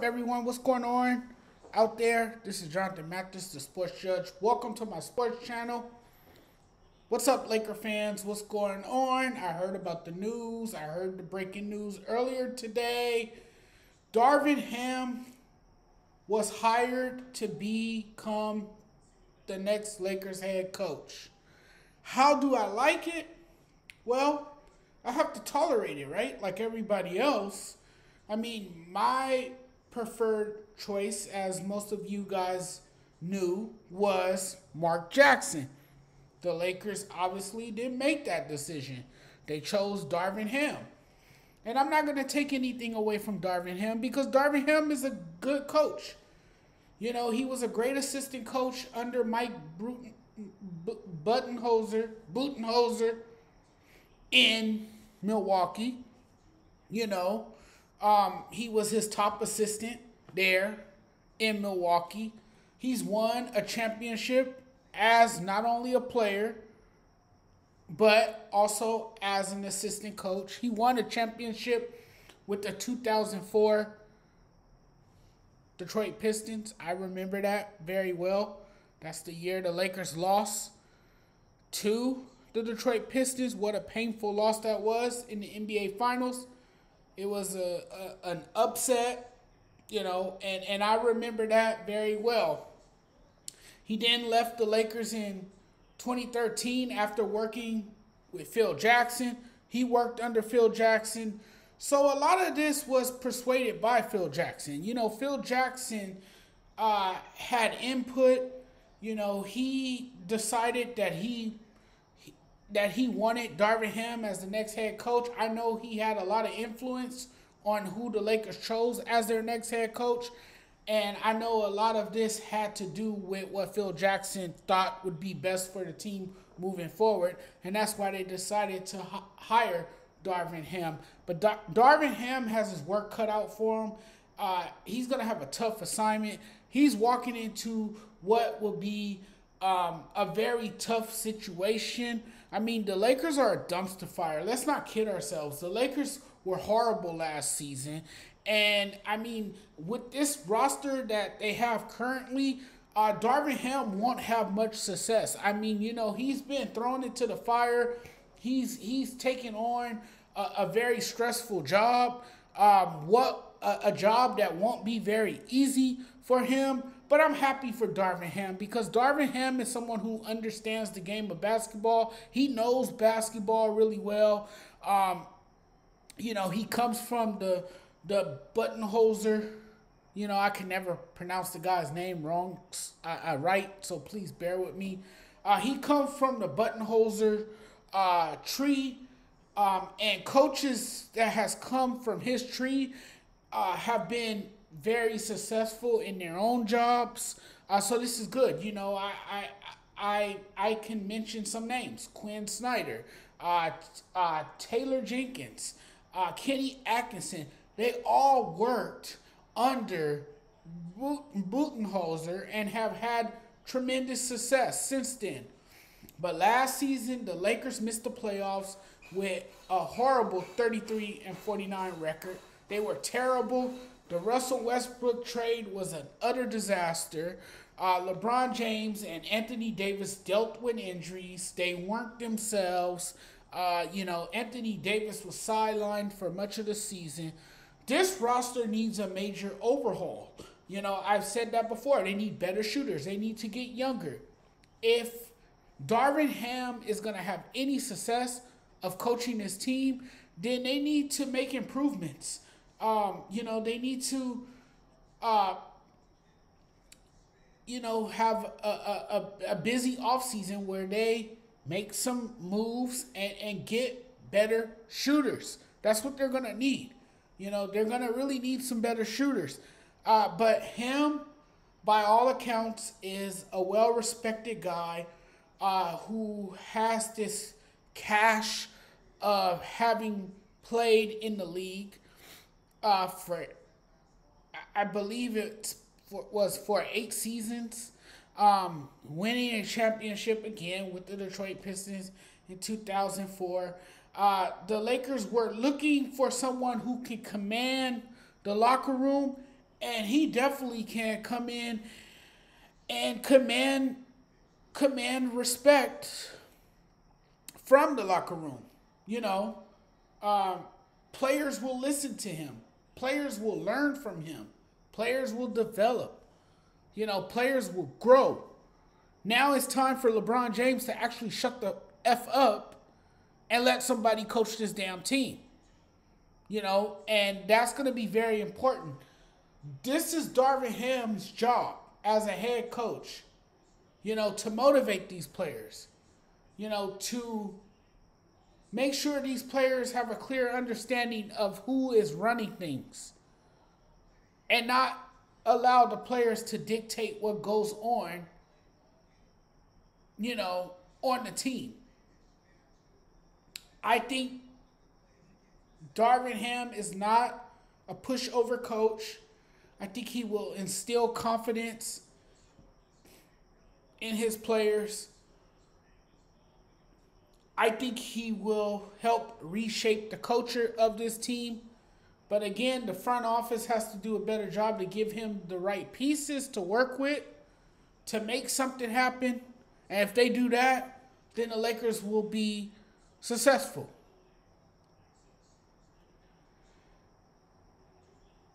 Everyone? What's going on out there? This is Jonathan Mathis, the sports judge. Welcome to my sports channel. What's up, Laker fans? What's going on? I heard about the news. I heard the breaking news earlier today. Darvin Ham was hired to become the next Lakers head coach. How do I like it? Well, I have to tolerate it, right? Like everybody else. I mean, my preferred choice, as most of you guys knew, was Mark Jackson. The Lakers obviously didn't make that decision. They chose Darvin Ham. And I'm not going to take anything away from Darvin Ham because Darvin Ham is a good coach. You know, he was a great assistant coach under Mike Budenholzer in Milwaukee. You know, he was his top assistant there in Milwaukee. He's won a championship as not only a player, but also as an assistant coach. He won a championship with the 2004 Detroit Pistons. I remember that very well. That's the year the Lakers lost to the Detroit Pistons. What a painful loss that was in the NBA Finals. It was an upset, you know, and I remember that very well. He then left the Lakers in 2013 after working with Phil Jackson. He worked under Phil Jackson. So a lot of this was persuaded by Phil Jackson. You know, Phil Jackson had input. You know, he decided that he wanted Darvin Ham as the next head coach. I know he had a lot of influence on who the Lakers chose as their next head coach. And I know a lot of this had to do with what Phil Jackson thought would be best for the team moving forward. And that's why they decided to hire Darvin Ham. But Darvin Ham has his work cut out for him. He's going to have a tough assignment. He's walking into what will be a very tough situation. I mean, the Lakers are a dumpster fire. Let's not kid ourselves. The Lakers were horrible last season. And, I mean, with this roster that they have currently, Darvin Ham won't have much success. I mean, you know, he's been thrown into the fire. He's taken on a very stressful job. A job that won't be very easy for him. But I'm happy for Darvin Ham because Darvin Ham is someone who understands the game of basketball. He knows basketball really well. You know, he comes from the Budenholzer. You know, I can never pronounce the guy's name wrong. Right, so please bear with me. He comes from the Budenholzer tree, and coaches that has come from his tree have been very successful in their own jobs. So this is good. You know, I can mention some names: Quinn Snyder, Taylor Jenkins, Kenny Atkinson. They all worked under Budenholzer and have had tremendous success since then. But last season, the Lakers missed the playoffs with a horrible 33-49 record. They were terrible. The Russell Westbrook trade was an utter disaster. LeBron James and Anthony Davis dealt with injuries. They weren't themselves. You know, Anthony Davis was sidelined for much of the season. This roster needs a major overhaul. You know, I've said that before. They need better shooters. They need to get younger. If Darvin Ham is going to have any success of coaching this team, then they need to make improvements. You know, they need to, you know, have a busy offseason where they make some moves and get better shooters. That's what they're going to need. You know, they're going to really need some better shooters. But him, by all accounts, is a well-respected guy who has this cash of having played in the league for, I believe was for 8 seasons, winning a championship again with the Detroit Pistons in 2004. The Lakers were looking for someone who could command the locker room And he definitely can come in and command respect from the locker room. You know, players will listen to him. Players will learn from him. Players will develop. You know, players will grow. Now it's time for LeBron James to actually shut the F up and let somebody coach this damn team. You know, and that's going to be very important. This is Darvin Ham's job as a head coach, you know, to motivate these players, you know, to make sure these players have a clear understanding of who is running things and not allow the players to dictate what goes on, you know, on the team. I think Darvin Ham is not a pushover coach. I think he will instill confidence in his players. I think he will help reshape the culture of this team. But again, the front office has to do a better job to give him the right pieces to work with to make something happen. And if they do that, then the Lakers will be successful.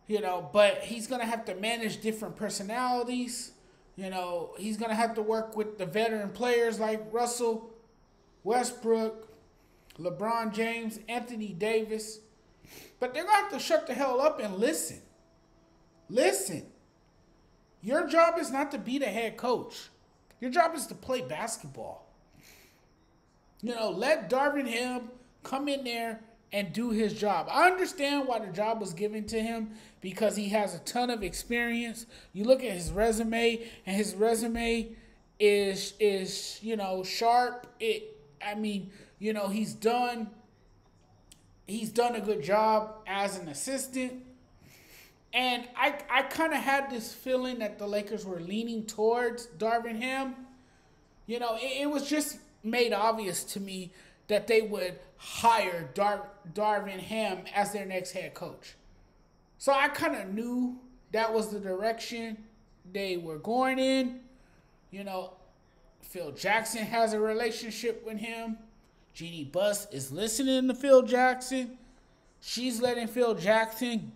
You know, but he's going to have to manage different personalities. You know, he's going to have to work with the veteran players like Russell Westbrook, LeBron James, Anthony Davis. But they're going to have to shut the hell up and listen. Listen. Your job is not to be the head coach. Your job is to play basketball. You know, let Darvin Ham come in there and do his job. I understand why the job was given to him because he has a ton of experience. You look at his resume, and his resume is you know, sharp. You know, he's done a good job as an assistant. And I kind of had this feeling that the Lakers were leaning towards Darvin Ham. You know, it was just made obvious to me that they would hire Darvin Ham as their next head coach. So I kind of knew that was the direction they were going in. You know, Phil Jackson has a relationship with him. Jeannie Buss is listening to Phil Jackson. She's letting Phil Jackson,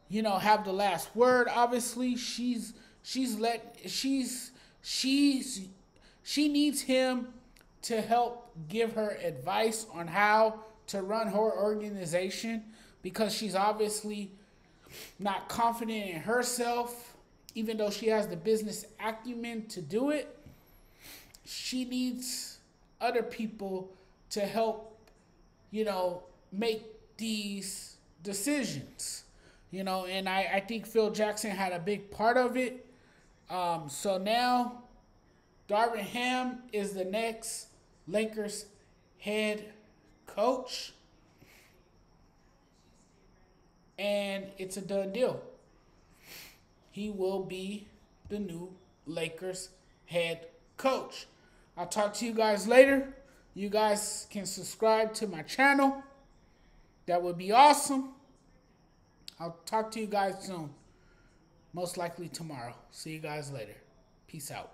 you know, have the last word. Obviously, she needs him to help give her advice on how to run her organization because she's obviously not confident in herself, even though she has the business acumen to do it. She needs other people to help, you know, make these decisions, you know, and I think Phil Jackson had a big part of it. So now Darvin Ham is the next Lakers head coach. And it's a done deal. He will be the new Lakers head coach. I'll talk to you guys later. You guys can subscribe to my channel. That would be awesome. I'll talk to you guys soon. Most likely tomorrow. See you guys later. Peace out.